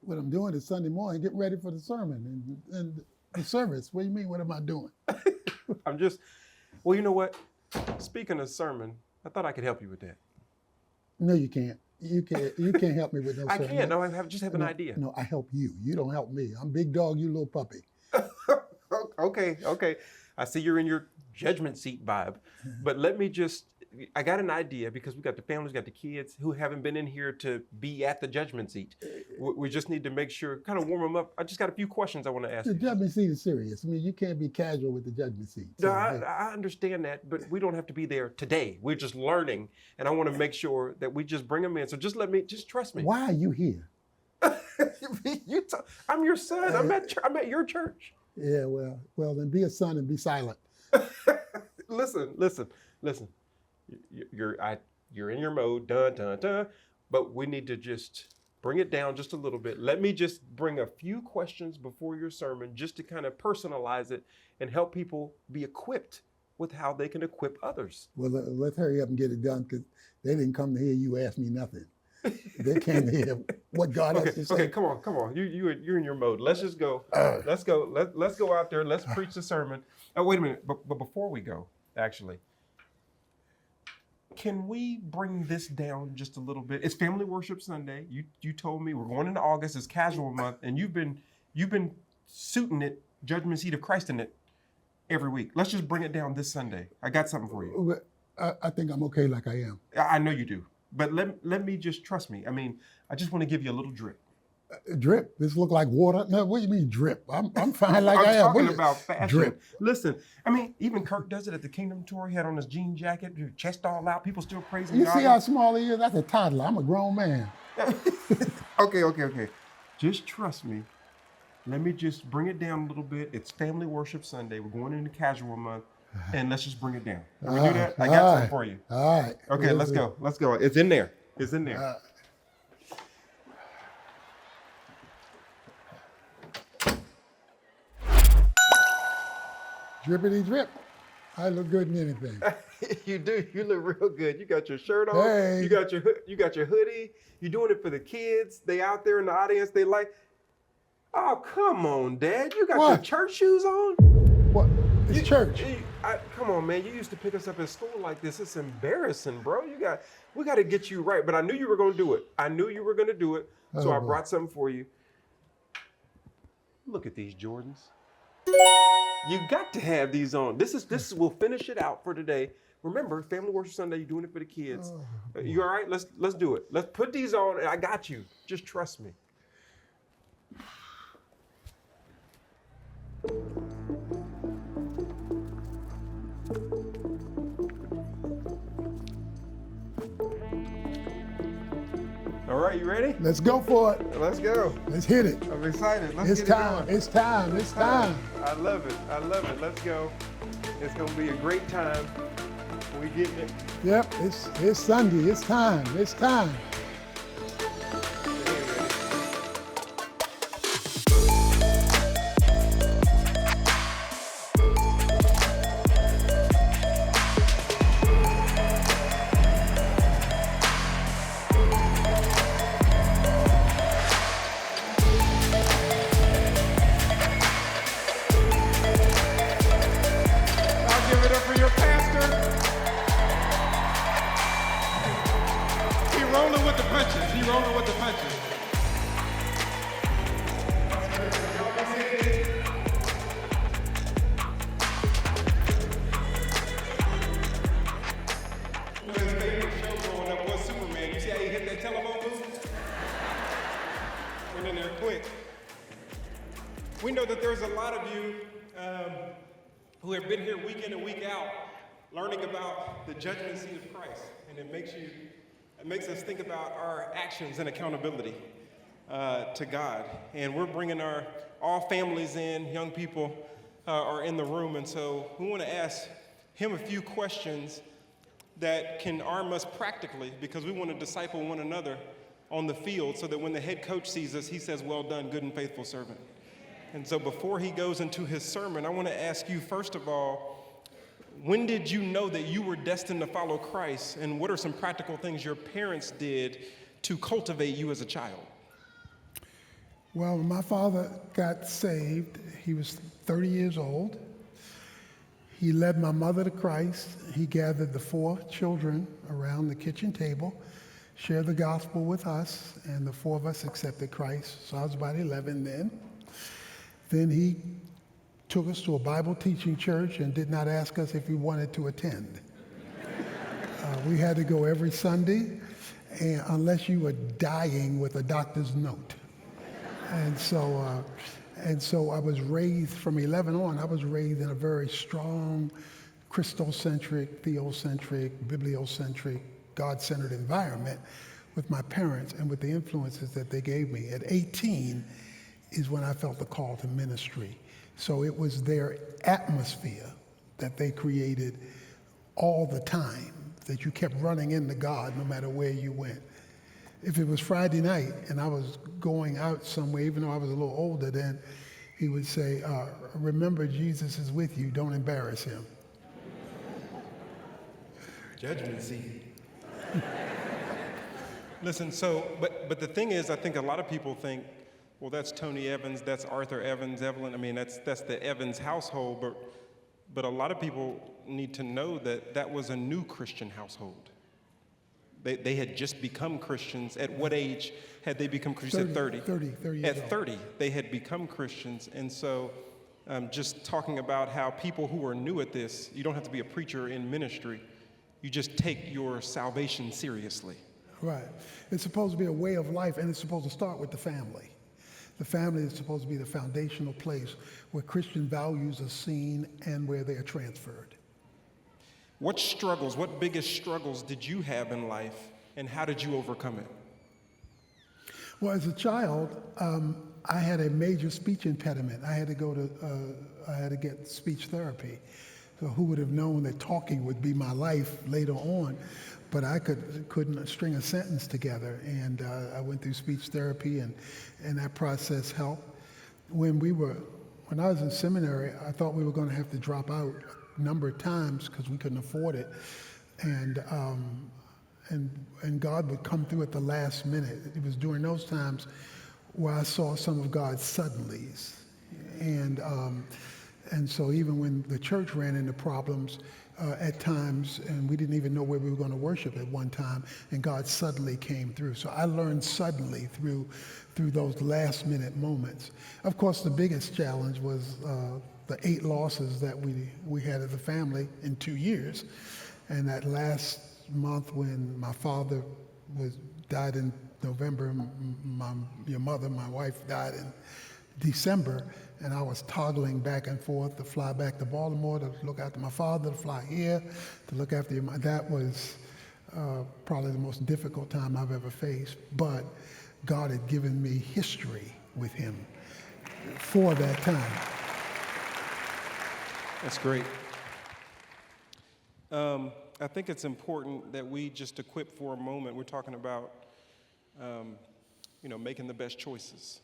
What I'm doing is Sunday morning, getting ready for the sermon and the service. What do you mean? What am I doing? I'm just, well, you know what? Speaking of sermon, I thought I could help you with that. No, you can't. You can't help me with no I sermon. can't. No, just have an no, idea. No, I help you. You don't help me. I'm big dog, you little puppy. Okay. I see you're in your judgment seat vibe, but I got an idea because we got the families, got the kids who haven't been in here to be at the judgment seat. We just need to make sure, kind of warm them up. I just got a few questions I want to ask The you. judgment seat is serious. I mean, you can't be casual with the judgment seat. No, I understand that, but we don't have to be there today. We're just learning, and I want to make sure that we just bring them in. So just trust me. Why are you here? I'm your son. I'm at your church. Yeah, well, then be a son and be silent. Listen. You're in your mode, but we need to just bring it down just a little bit. Let me just bring a few questions before your sermon just to kind of personalize it and help people be equipped with how they can equip others. Well, let's hurry up and get it done because they didn't come to hear you ask me nothing. They came to hear what God has to say. Okay, come on. You're in your mode. Let's just go. Let's go. Let's go out there. Let's preach the sermon. Oh, wait a minute. But before we go, actually, can we bring this down just a little bit? It's Family Worship Sunday. You told me we're going into August. It's casual month, and you've been suiting it, judgment seat of Christ in it every week. Let's just bring it down this Sunday. I got something for you. I think I'm okay like I am. I know you do, but let me just trust me. I mean, I just want to give you a little drip. Drip? This look like water? No, what do you mean drip? I'm fine like I am. I'm talking about fashion. Drip. Listen, I mean, even Kirk does it at the Kingdom Tour. He had on his jean jacket, chest all out. People still praising You God. see how small he is? That's a toddler. I'm a grown man. Okay. Just trust me. Let me just bring it down a little bit. It's Family Worship Sunday. We're going into casual month, and let's just bring it down. Can we do that? I got something for you. All right. Okay, let's go. It's in there. Drippity drip. I look good in anything. You do. You look real good. You got your shirt on. Hey. You got your hoodie. You're doing it for the kids. They out there in the audience. They like. Oh, come on, Dad. You got your church shoes on? What? It's church. Come on, man. You used to pick us up at school like this. It's embarrassing, bro. We got to get you right. But I knew you were going to do it. So I brought something for you. Look at these Jordans. You got to have these on. We'll finish it out for today. Remember, Family Worship Sunday, you're doing it for the kids. You all right? Let's do it. Let's put these on, and I got you. Just trust me. All right, you ready? Let's go for it. Let's go. Let's hit it. I'm excited. It's time. It's time. I love it. Let's go. It's going to be a great time. We get it. Yep, it's Sunday. It's time. We know that there's a lot of you who have been here week in and week out learning about the judgment seat of Christ. And it makes us think about our actions and accountability to God. And we're bringing all families in, young people are in the room. And so we want to ask him a few questions that can arm us practically, because we want to disciple one another on the field so that when the head coach sees us, he says, "Well done, good and faithful servant." And so before he goes into his sermon, I want to ask you, first of all, when did you know that you were destined to follow Christ? And what are some practical things your parents did to cultivate you as a child? Well, when my father got saved, he was 30 years old. He led my mother to Christ. He gathered the 4 children around the kitchen table, shared the gospel with us, and the 4 of us accepted Christ. So I was about 11 then. Then he took us to a Bible teaching church and did not ask us if we wanted to attend. We had to go every Sunday, and unless you were dying with a doctor's note. And so I was raised from 11 on. I was raised in a very strong, Christocentric, theocentric, bibliocentric, God-centered environment with my parents and with the influences that they gave me. At 18 is when I felt the call to ministry. So it was their atmosphere that they created all the time, that you kept running into God no matter where you went. If it was Friday night and I was going out somewhere, even though I was a little older then, he would say, remember Jesus is with you, don't embarrass him. Judgment seat. Listen, but the thing is, I think a lot of people think, well, that's Tony Evans, that's Arthur Evans, Evelyn. I mean, that's the Evans household, but a lot of people need to know that that was a new Christian household. They had just become Christians. At what age had they become Christians? At 30. 30 years At 30, they had become Christians. And so just talking about how people who are new at this, you don't have to be a preacher in ministry. You just take your salvation seriously. Right. It's supposed to be a way of life, and it's supposed to start with the family. The family is supposed to be the foundational place where Christian values are seen and where they are transferred. What biggest struggles did you have in life, and how did you overcome it? Well, as a child, I had a major speech impediment. I had to get speech therapy. So who would have known that talking would be my life later on? But I couldn't string a sentence together, and I went through speech therapy, and that process helped. When I was in seminary, I thought we were going to have to drop out a number of times because we couldn't afford it, and God would come through at the last minute. It was during those times where I saw some of God's suddenlies, and so even when the church ran into problems at times, and we didn't even know where we were going to worship at one time, and God suddenly came through. So I learned suddenly through those last minute moments. Of course, the biggest challenge was the 8 losses that we had as a family in 2 years. And that last month when my father died in November, your mother, my wife, died in December, and I was toggling back and forth to fly back to Baltimore to look after my father, to fly here to look after your mother. That was probably the most difficult time I've ever faced, but God had given me history with him for that time. That's great. I think it's important that we just equip for a moment. We're talking about, making the best choices.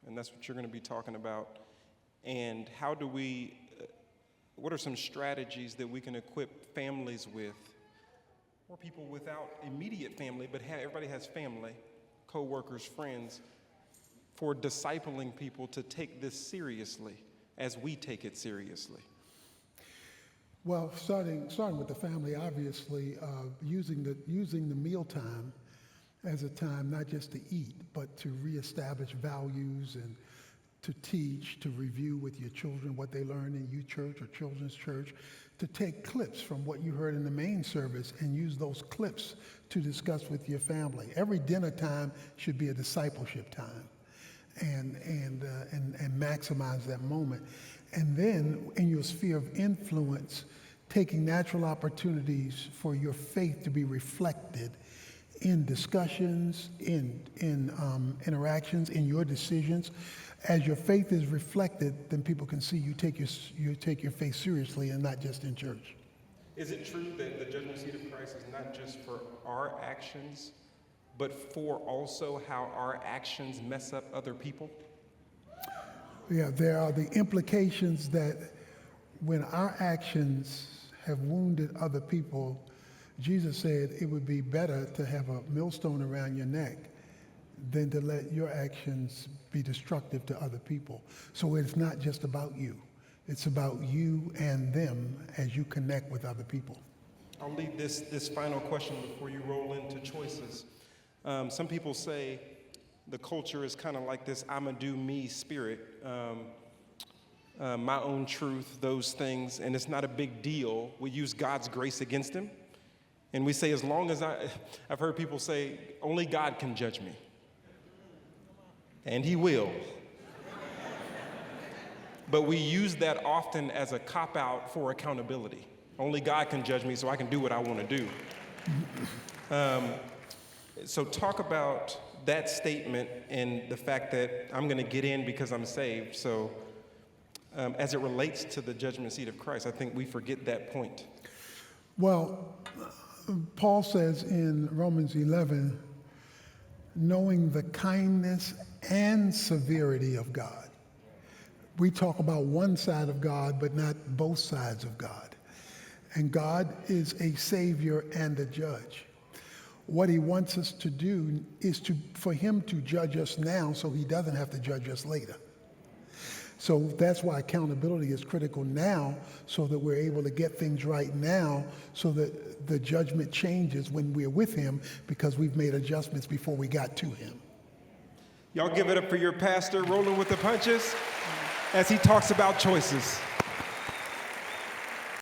And that's what you're going to be talking about. And how do what are some strategies that we can equip families with, or people without immediate family, but everybody has family, co-workers, friends, for discipling people to take this seriously as we take it seriously? Well, starting with the family, obviously, using the mealtime as a time not just to eat, but to reestablish values and to teach, to review with your children what they learned in youth church or children's church, to take clips from what you heard in the main service and use those clips to discuss with your family. Every dinner time should be a discipleship time, and maximize that moment. And then in your sphere of influence, taking natural opportunities for your faith to be reflected in discussions, in interactions, in your decisions. As your faith is reflected, then people can see you take your faith seriously and not just in church. Is it true that the judgment seat of Christ is not just for our actions, but for also how our actions mess up other people? Yeah, there are the implications that when our actions have wounded other people, Jesus said it would be better to have a millstone around your neck than to let your actions be destructive to other people. So it's not just about you. It's about you and them as you connect with other people. I'll leave this final question before you roll into choices. Some people say the culture is kind of like this I'ma do me spirit, my own truth, those things, and it's not a big deal. We use God's grace against him. And we say, as long as I've heard people say, only God can judge me. And he will. But we use that often as a cop-out for accountability. Only God can judge me, so I can do what I want to do. So talk about that statement and the fact that I'm going to get in because I'm saved. So as it relates to the judgment seat of Christ, I think we forget that point. Well, Paul says in Romans 11, knowing the kindness and severity of God. We talk about one side of God, but not both sides of God. And God is a savior and a judge. What he wants us to do is for him to judge us now so he doesn't have to judge us later. So that's why accountability is critical now, so that we're able to get things right now, so that the judgment changes when we're with him, because we've made adjustments before we got to him. Y'all give it up for your pastor rolling with the punches as he talks about choices.